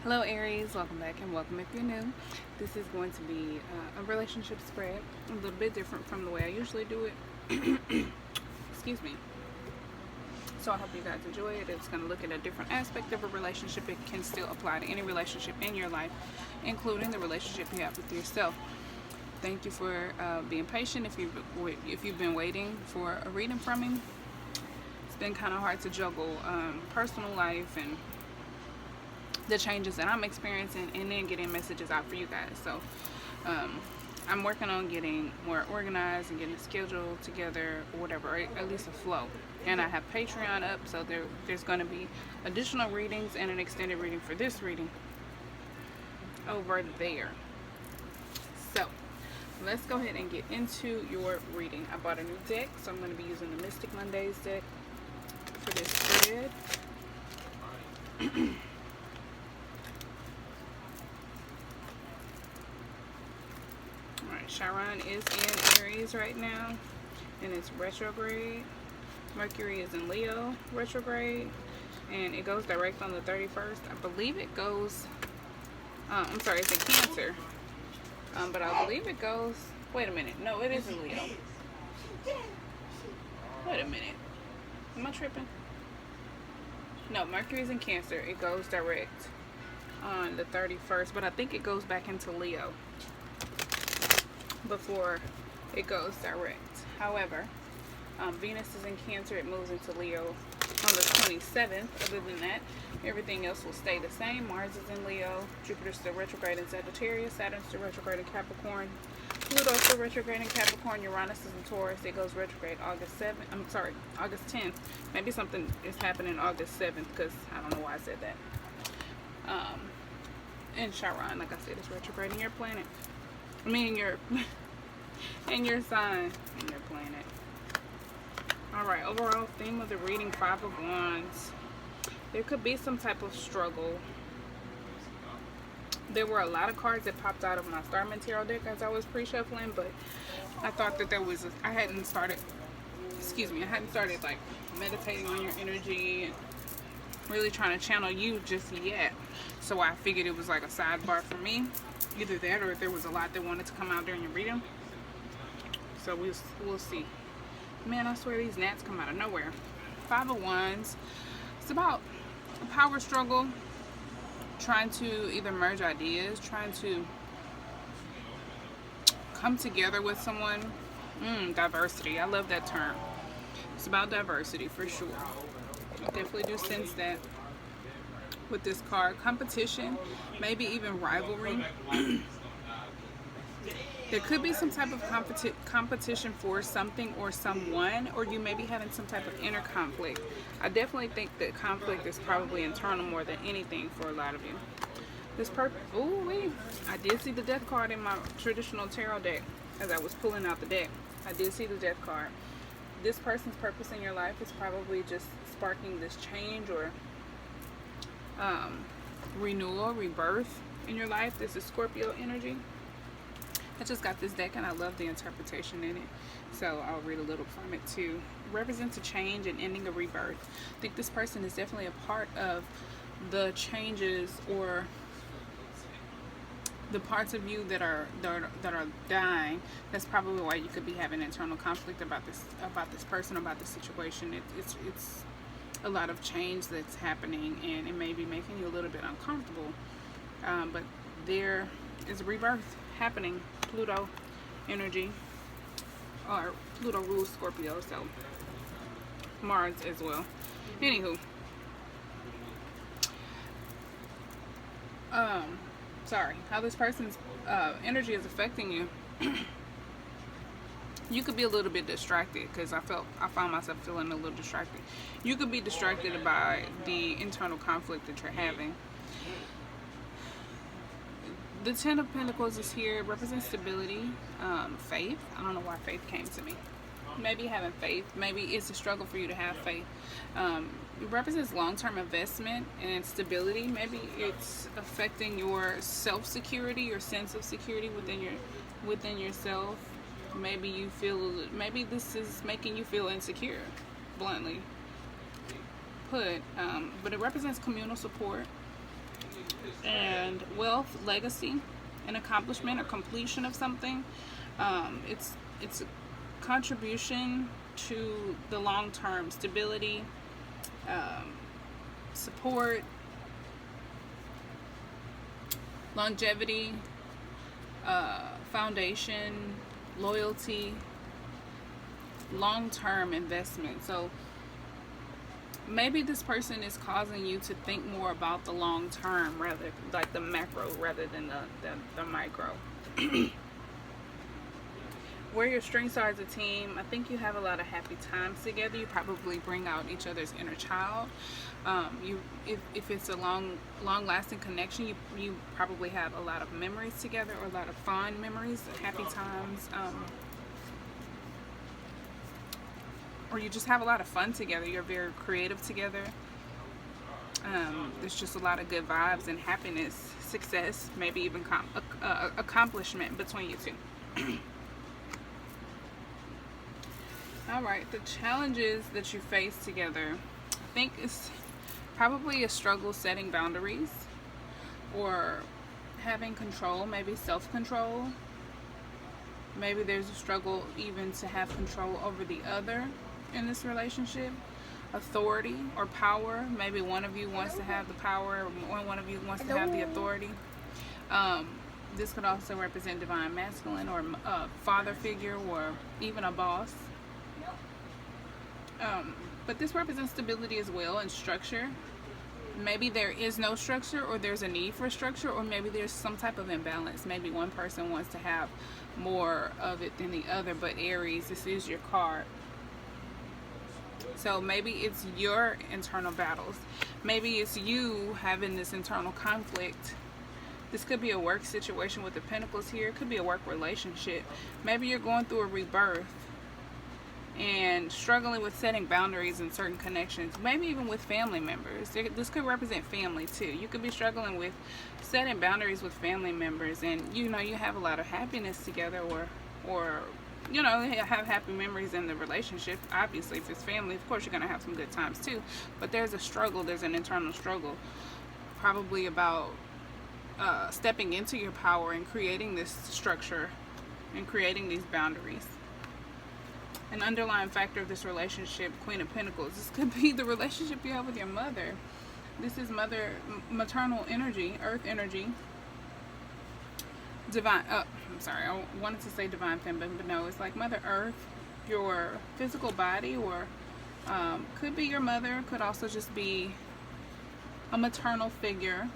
Hello Aries, welcome back and welcome if you're new. This is going to be a relationship spread, a little bit different from the way I usually do it. Excuse me. So I hope you guys enjoy it. It's going to look at a different aspect of a relationship. It can still apply to any relationship in your life, including the relationship you have with yourself. Thank you for being patient. If you've been waiting for a reading from me, it's been kind of hard to juggle personal life and the changes that I'm experiencing and then getting messages out for you guys. So I'm working on getting more organized and getting a schedule together or whatever, or at least a flow. And I have Patreon up, so there's going to be additional readings and an extended reading for this reading over there. So let's go ahead and get into your reading. I bought a new deck, so I'm going to be using the Mystic Mondays deck for this spread. Chiron is in Aries right now, and it's retrograde. Mercury is in Leo, retrograde, and it goes direct on the 31st. I believe it goes, I'm sorry, it's in Cancer, but I believe it goes, wait a minute, no, it is in Leo. Wait a minute, am I tripping? No, Mercury's in Cancer. It goes direct on the 31st, but I think it goes back into Leo before it goes direct. However, Venus is in Cancer. It moves into Leo on the 27th. Other than that, everything else will stay the same. Mars is in Leo. Jupiter's still retrograde in Sagittarius. Saturn's still retrograde in Capricorn. Pluto's still retrograde in Capricorn. Uranus is in Taurus. It goes retrograde August 10th. Maybe something is happening August 7th because I don't know why I said that. And Chiron, like I said, is retrograde in your planet. I mean, in your sign, in your planet. Alright, overall theme of the reading, 5 of Wands. There could be some type of struggle. There were a lot of cards that popped out of my Starman Tarot deck as I was pre-shuffling, but I thought that I hadn't started like meditating on your energy and really trying to channel you just yet. So I figured it was like a sidebar for me. Either that or if there was a lot that wanted to come out during your reading. So we'll see. Man, I swear these gnats come out of nowhere. 5 of Wands. It's about a power struggle. Trying to either merge ideas. Trying to come together with someone. Diversity. I love that term. It's about diversity for sure. I definitely do sense that with this card. Competition, maybe even rivalry. There could be some type of competition for something or someone, or you may be having some type of inner conflict. I definitely think that conflict is probably internal more than anything for a lot of you. This I did see the death card in my traditional tarot deck as I was pulling out the deck. I did see the death card. This person's purpose in your life is probably just sparking this change or renewal, rebirth in your life. This is Scorpio energy. I just got this deck and I love the interpretation in it, so I'll read a little from it too. Represents a change and ending a rebirth. I think this person is definitely a part of the changes or the parts of you that are dying. That's probably why you could be having internal conflict about this person, about this situation. It's a lot of change that's happening, and it may be making you a little bit uncomfortable, but there is a rebirth happening. Pluto energy, or Pluto rules Scorpio, so Mars as well. Anywho, sorry, how this person's energy is affecting you. You could be a little bit distracted, because I found myself feeling a little distracted. You could be distracted by the internal conflict that you're having. The 10 of Pentacles is here. It represents stability, faith. I don't know why faith came to me. Maybe having faith. Maybe it's a struggle for you to have faith. It represents long-term investment and stability. Maybe it's affecting your self-security, your sense of security within yourself. Maybe this is making you feel insecure, bluntly put. But it represents communal support. And wealth, legacy, an accomplishment or completion of something. It's a contribution to the long-term stability, support, longevity, foundation, loyalty, long-term investment. So maybe this person is causing you to think more about the long term, rather like the macro rather than the micro. Where your strengths are as a team, I think you have a lot of happy times together. You probably bring out each other's inner child. If it's a long-lasting connection, you probably have a lot of memories together, or a lot of fond memories, happy times, or you just have a lot of fun together. You're very creative together. There's just a lot of good vibes and happiness, success, maybe even accomplishment between you two. Alright, the challenges that you face together, I think it's probably a struggle setting boundaries, or having control, maybe self-control. Maybe there's a struggle even to have control over the other in this relationship. Authority or power, maybe one of you wants to have the power, or one of you wants to have the authority. This could also represent divine masculine, or a father figure, or even a boss. But this represents stability as well, and structure. Maybe there is no structure, or there's a need for structure, or maybe there's some type of imbalance. Maybe one person wants to have more of it than the other. But Aries, this is your card. So maybe it's your internal battles. Maybe it's you having this internal conflict. This could be a work situation with the Pentacles here. It could be a work relationship. Maybe you're going through a rebirth and struggling with setting boundaries in certain connections, maybe even with family members. This could represent family too. You could be struggling with setting boundaries with family members, and you have a lot of happiness together, or have happy memories in the relationship. Obviously, if it's family, of course you're going to have some good times too, but there's a struggle, there's an internal struggle, probably about stepping into your power and creating this structure and creating these boundaries. An underlying factor of this relationship, Queen of Pentacles, this could be the relationship you have with your mother. This is maternal energy, earth energy, divine, I'm sorry, I wanted to say divine feminine, but no, it's like Mother Earth, your physical body, or could be your mother, could also just be a maternal figure.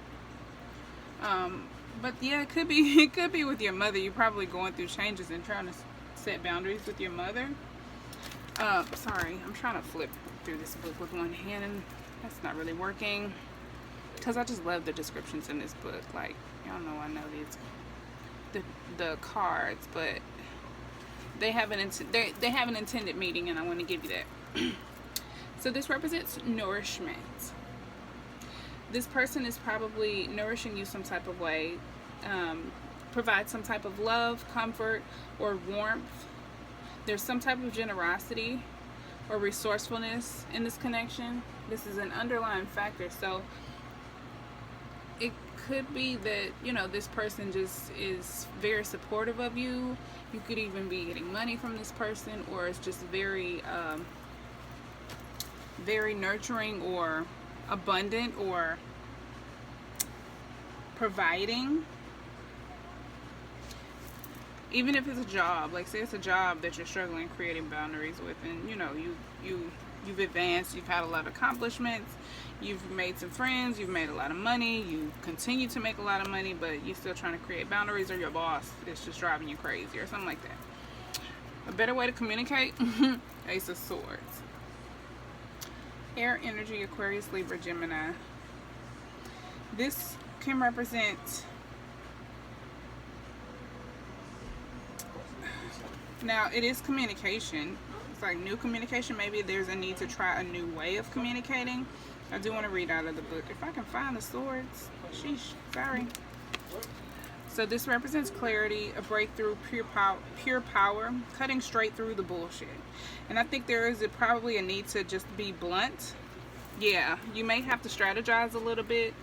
But yeah, it could be with your mother. You're probably going through changes and trying to set boundaries with your mother. Sorry, I'm trying to flip through this book with one hand, and that's not really working, because I just love the descriptions in this book. Like, y'all know I know the cards, but they have an intended meaning, and I want to give you that. So this represents nourishment. This person is probably nourishing you some type of way, provide some type of love, comfort, or warmth. There's some type of generosity or resourcefulness in this connection. This is an underlying factor. So it could be that, this person just is very supportive of you. You could even be getting money from this person, or it's just very, very nurturing or abundant or providing. Even if it's a job, like say it's a job that you're struggling creating boundaries with, and you've advanced, you've had a lot of accomplishments, you've made some friends, you've made a lot of money, you continue to make a lot of money, but you're still trying to create boundaries, or your boss is just driving you crazy or something like that. A better way to communicate, Ace of Swords. Air energy, Aquarius, Libra, Gemini. This can represent, now it is communication. It's like new communication. Maybe there's a need to try a new way of communicating. I do want to read out of the book. If I can find the swords. Sheesh, sorry. So this represents clarity, a breakthrough, pure power, cutting straight through the bullshit. And I think there is probably a need to just be blunt. Yeah, you may have to strategize a little bit.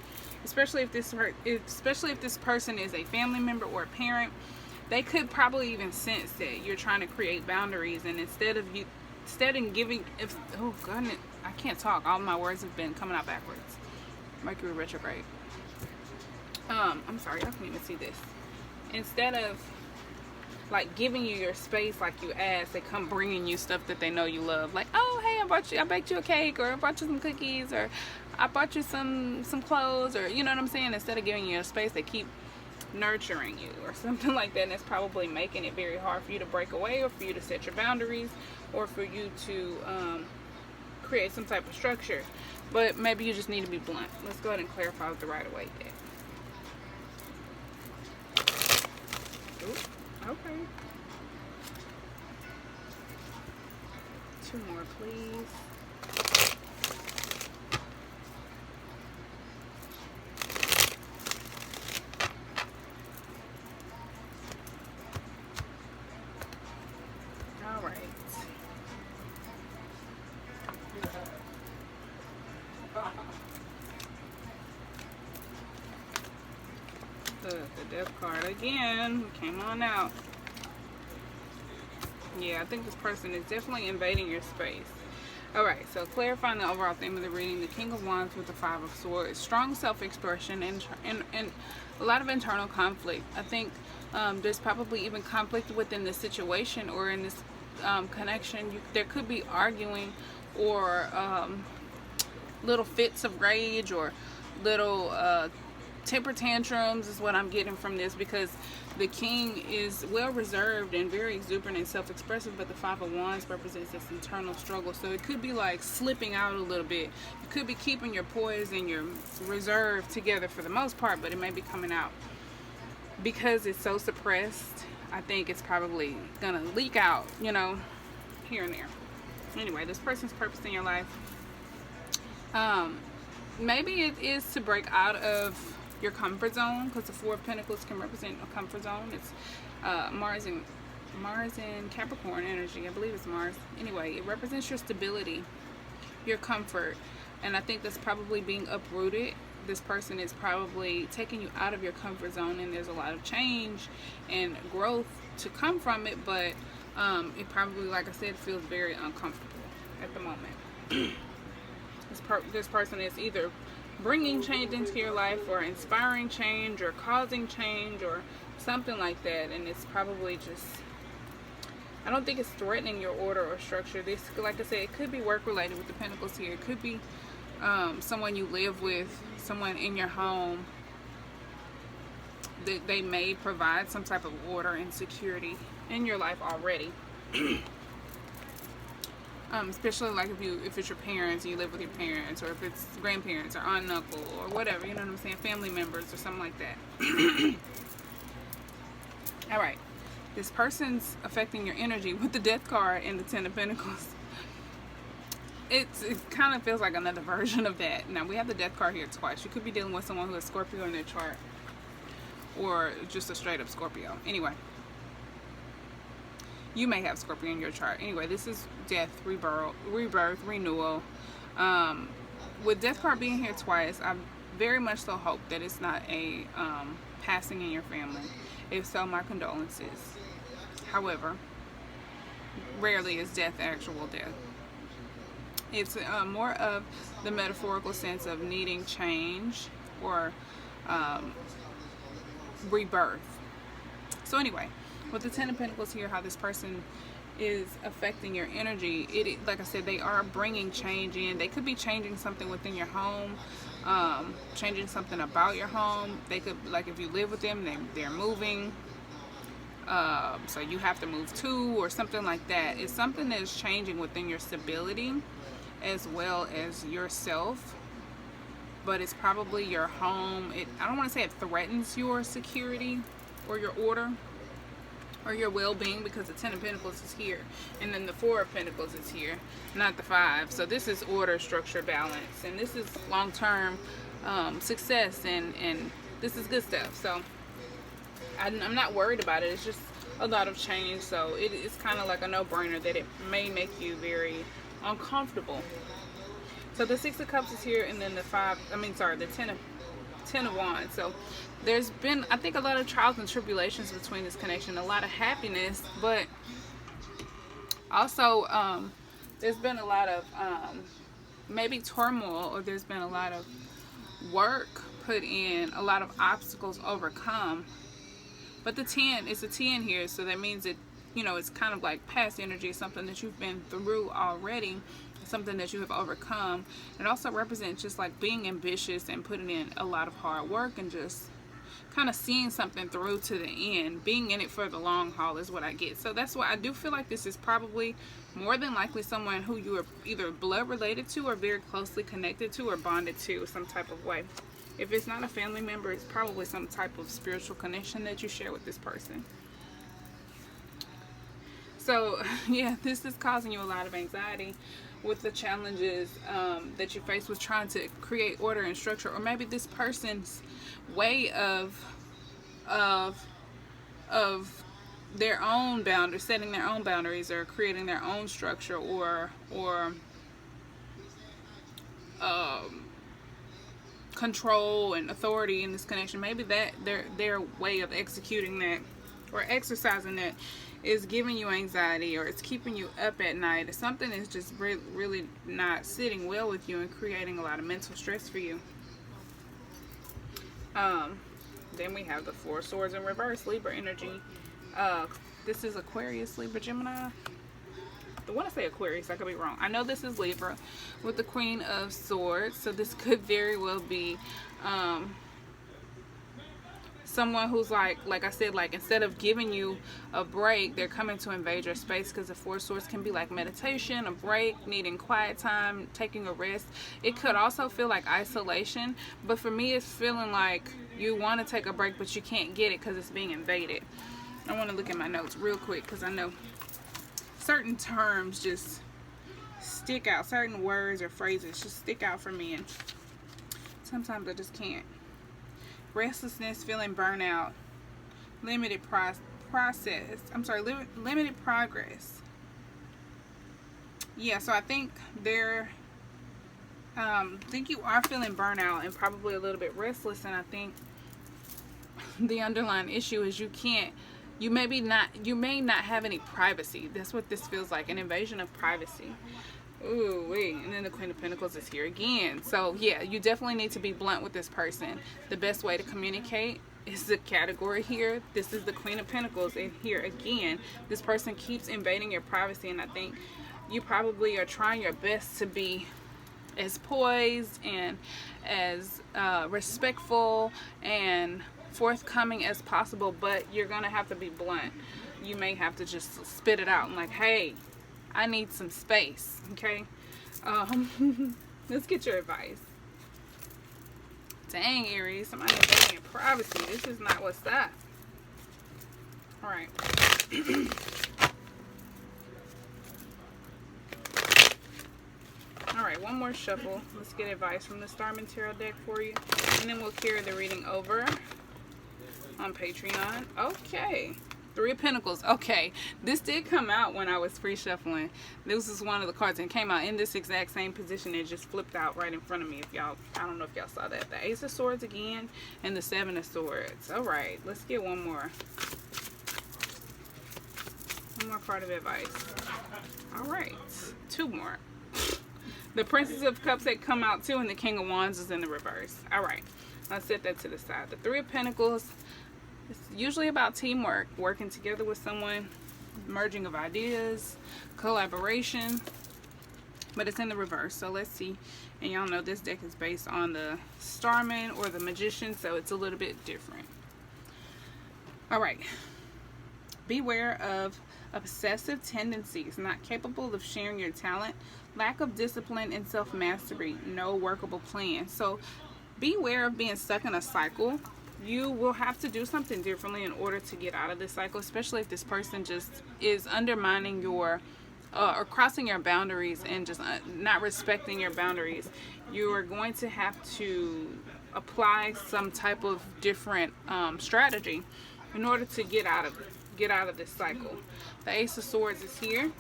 especially if this person is a family member or a parent. They could probably even sense that you're trying to create boundaries, and instead of giving, oh goodness, I can't talk. All my words have been coming out backwards. Mercury retrograde. I'm sorry, I can't even see this. Instead of like giving you your space like you asked, they come bringing you stuff that they know you love. Like, oh hey, I baked you a cake, or I brought you some cookies, or I bought you some clothes, or you know what I'm saying. Instead of giving you a space, they keep nurturing you or something like that, and it's probably making it very hard for you to break away, or for you to set your boundaries, or for you to create some type of structure. But maybe you just need to be blunt. Let's go ahead and clarify with the Rider-Waite deck. Ooh, okay. 2 more, please. All right. The Death card again came on out. Yeah, I think this person is definitely invading your space. Alright, so clarifying the overall theme of the reading, the King of Wands with the 5 of Swords. Strong self-expression and a lot of internal conflict. I think there's probably even conflict within the situation or in this connection. There could be arguing or little fits of rage or little temper tantrums is what I'm getting from this, because the King is well reserved and very exuberant and self-expressive, but the 5 of Wands represents this internal struggle. So it could be like slipping out a little bit. You could be keeping your poise and your reserve together for the most part, but it may be coming out because it's so suppressed. I think it's probably gonna leak out, you know, here and there. Anyway, this person's purpose in your life, maybe it is to break out of your comfort zone, because the 4 of Pentacles can represent a comfort zone. It's Mars and Capricorn energy. I believe it's Mars. Anyway, it represents your stability, your comfort, and I think that's probably being uprooted. This person is probably taking you out of your comfort zone, and there's a lot of change and growth to come from it, but it probably, like I said, feels very uncomfortable at the moment. This person is either bringing change into your life, or inspiring change, or causing change, or something like that, and it's probably just, I don't think it's threatening your order or structure. This, like I said, it could be work related with the Pentacles here. It could be someone you live with, someone in your home. They may provide some type of order and security in your life already. Especially like if it's your parents and you live with your parents, or if it's grandparents or aunt and uncle or whatever, you know what I'm saying, family members or something like that. All right, this person's affecting your energy with the Death card and the 10 of Pentacles. It kind of feels like another version of that. Now we have the Death card here twice. You could be dealing with someone who has Scorpio in their chart, or just a straight up Scorpio. Anyway, you may have Scorpio in your chart. Anyway, this is death, rebirth, renewal. With Death card being here twice, I very much so hope that it's not a passing in your family. If so, my condolences. However, rarely is death actual death. It's more of the metaphorical sense of needing change or rebirth. So anyway, with the 10 of Pentacles here, how this person is affecting your energy, like I said, they are bringing change in. They could be changing something within your home, changing something about your home. They could, like if you live with them, they're moving, so you have to move too, or something like that. It's something that is changing within your stability as well as yourself, but it's probably your home. I don't want to say it threatens your security or your order or your well-being, because the 10 of Pentacles is here, and then the 4 of Pentacles is here, not the 5. So this is order, structure, balance, and this is long-term success, and this is good stuff. So I'm not worried about it. It's just a lot of change, so it's kind of like a no-brainer that it may make you very uncomfortable. So the 6 of Cups is here, and then the 10 of Ten of Wands. So there's been, I think, a lot of trials and tribulations between this connection, a lot of happiness, but also there's been a lot of maybe turmoil, or there's been a lot of work put in, a lot of obstacles overcome. But the 10, it's a 10 here, so that means that, you know, it's kind of like past energy, something that you've been through already, something that you have overcome. It also represents just like being ambitious and putting in a lot of hard work and just kind of seeing something through to the end. Being in it for the long haul is what I get. So that's why I do feel like this is probably more than likely someone who you are either blood related to or very closely connected to or bonded to some type of way. If it's not a family member, it's probably some type of spiritual connection that you share with this person. So yeah, this is causing you a lot of anxiety with the challenges that you face with trying to create order and structure, or maybe this person's way of their own boundaries, setting their own boundaries, or creating their own structure, or control and authority in this connection. Maybe that their way of executing that or exercising that is giving you anxiety, or it's keeping you up at night, or something is just really not sitting well with you and creating a lot of mental stress for you. Then we have the Four of Swords in reverse, Libra energy. This is Aquarius, Libra, Gemini. I want to say Aquarius, I could be wrong. I know this is Libra with the Queen of Swords, so this could very well be someone who's like I said, like instead of giving you a break, they're coming to invade your space, because the Four of Swords can be like meditation, a break, needing quiet time, taking a rest. It could also feel like isolation, but for me it's feeling like you want to take a break but you can't get it because it's being invaded. I want to look at my notes real quick because I know certain terms just stick out, certain words or phrases just stick out for me, and sometimes I just can't. Restlessness, feeling burnout, limited limited progress. Yeah, so I think think you are feeling burnout and probably a little bit restless, and I think the underlying issue is you may not have any privacy. That's what this feels like, an invasion of privacy. Ooh, wait. And then the Queen of Pentacles is here again. So yeah, you definitely need to be blunt with this person. The best way to communicate is the category here. This is the Queen of Pentacles, and here again, this person keeps invading your privacy, and I think you probably are trying your best to be as poised and as respectful and forthcoming as possible, but you're gonna have to be blunt. You may have to just spit it out and like, hey, I need some space, okay? Let's get your advice. Dang, Aries, somebody invading your privacy. This is not what's up. All right. All right, one more shuffle. Let's get advice from the Starman Tarot deck for you, and then we'll carry the reading over on Patreon. Okay. Three of Pentacles. Okay, this did come out when I was free shuffling. This is one of the cards, and came out in this exact same position. It just flipped out right in front of me. If y'all, I don't know if y'all saw that. The Ace of Swords again, and the Seven of Swords. All right, let's get one more. One more card of advice. All right, two more. The Princess of Cups had come out too, and the King of Wands is in the reverse. All right, let's set that to the side. The Three of Pentacles. It's usually about teamwork, working together with someone, merging of ideas, collaboration, but it's in the reverse. So let's see. And y'all know this deck is based on the Starman or the Magician, so it's a little bit different. All right. Beware of obsessive tendencies, not capable of sharing your talent, lack of discipline and self-mastery, no workable plan. So beware of being stuck in a cycle. You will have to do something differently in order to get out of this cycle, especially if this person just is undermining your or crossing your boundaries and just not respecting your boundaries. You are going to have to apply some type of different strategy in order to get out of this cycle. The Ace of Swords is here.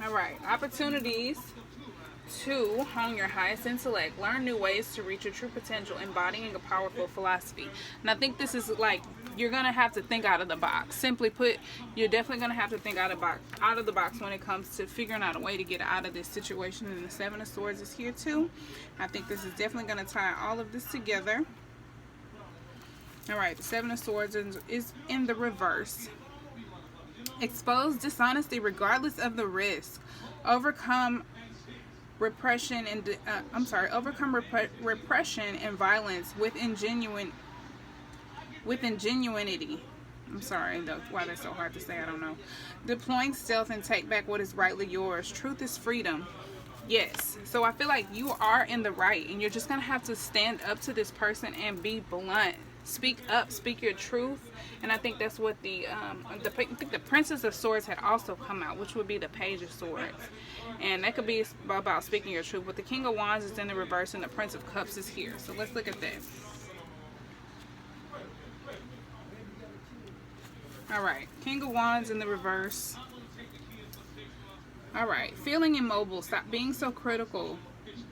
All right, opportunities 2, hone your highest intellect. Learn new ways to reach your true potential, embodying a powerful philosophy. And I think this is like, you're going to have to think out of the box. Simply put, you're definitely going to have to think out of the box when it comes to figuring out a way to get out of this situation. And the 7 of Swords is here too. I think this is definitely going to tie all of this together. All right, the 7 of Swords is in the reverse. Expose dishonesty regardless of the risk. Overcome repression and repression and violence with ingenuity. I'm sorry, why that's so hard to say, I don't know. Deploying stealth and take back what is rightly yours. Truth is freedom. Yes. So I feel like you are in the right, and you're just gonna have to stand up to this person and be blunt. Speak up, speak your truth. And I think that's what I think the Princess of Swords had also come out, which would be the Page of Swords. And that could be about speaking your truth. But the King of Wands is in the reverse, and the Prince of Cups is here. So let's look at that. All right, King of Wands in the reverse. All right, feeling immobile. Stop being so critical.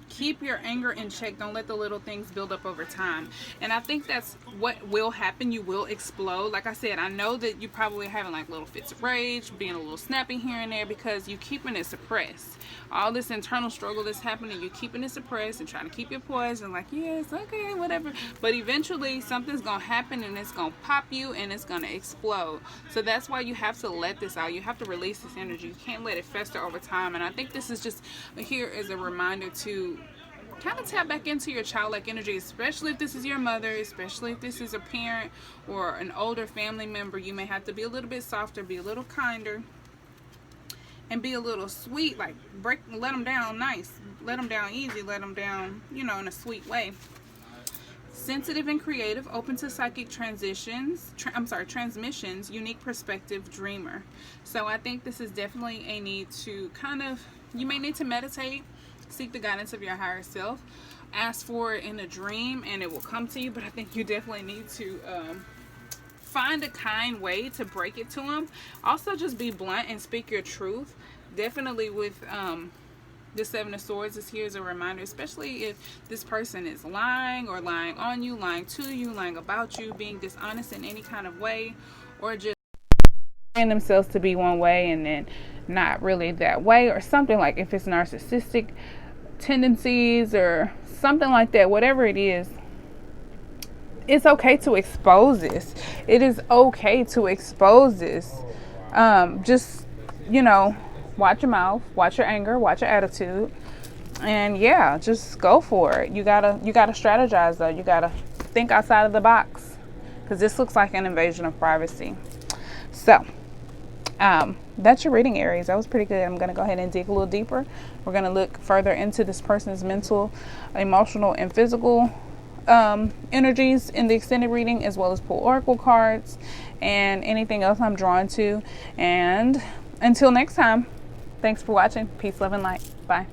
Keep your anger in check. Don't let the little things build up over time. And I think that's what will happen. You will explode. Like I said, I know that you probably having like little fits of rage, being a little snappy here and there, because you keeping it suppressed. All this internal struggle that's happening, you keeping it suppressed and trying to keep your poise and like, yes, okay, whatever. But eventually something's going to happen and it's going to pop you and it's going to explode. So that's why you have to let this out. You have to release this energy. You can't let it fester over time. And I think this is just here as a reminder to kind of tap back into your childlike energy, especially if this is your mother, especially if this is a parent or an older family member. You may have to be a little bit softer, be a little kinder, and be a little sweet. Like let them down nice, let them down easy, let them down, you know, in a sweet way. Sensitive and creative, open to psychic transmissions, unique perspective, dreamer. So I think this is definitely a need to kind of, you may need to meditate, seek the guidance of your higher self, ask for it in a dream and it will come to you. But I think you definitely need to find a kind way to break it to them. Also, just be blunt and speak your truth. Definitely with the 7 of Swords is here as a reminder, especially if this person is lying or lying on you, lying to you, lying about you, being dishonest in any kind of way, or just themselves to be one way and then not really that way, or something. Like if it's narcissistic tendencies or something like that, whatever it is, it's okay to expose this. It is okay to expose this. Just, you know, watch your mouth, watch your anger, watch your attitude, and yeah, just go for it. You gotta strategize though. You gotta think outside of the box, because this looks like an invasion of privacy. So that's your reading, Aries. That was pretty good. I'm going to go ahead and dig a little deeper. We're going to look further into this person's mental, emotional, and physical energies in the extended reading, as well as pull oracle cards and anything else I'm drawn to. And until next time, thanks for watching. Peace, love, and light. Bye.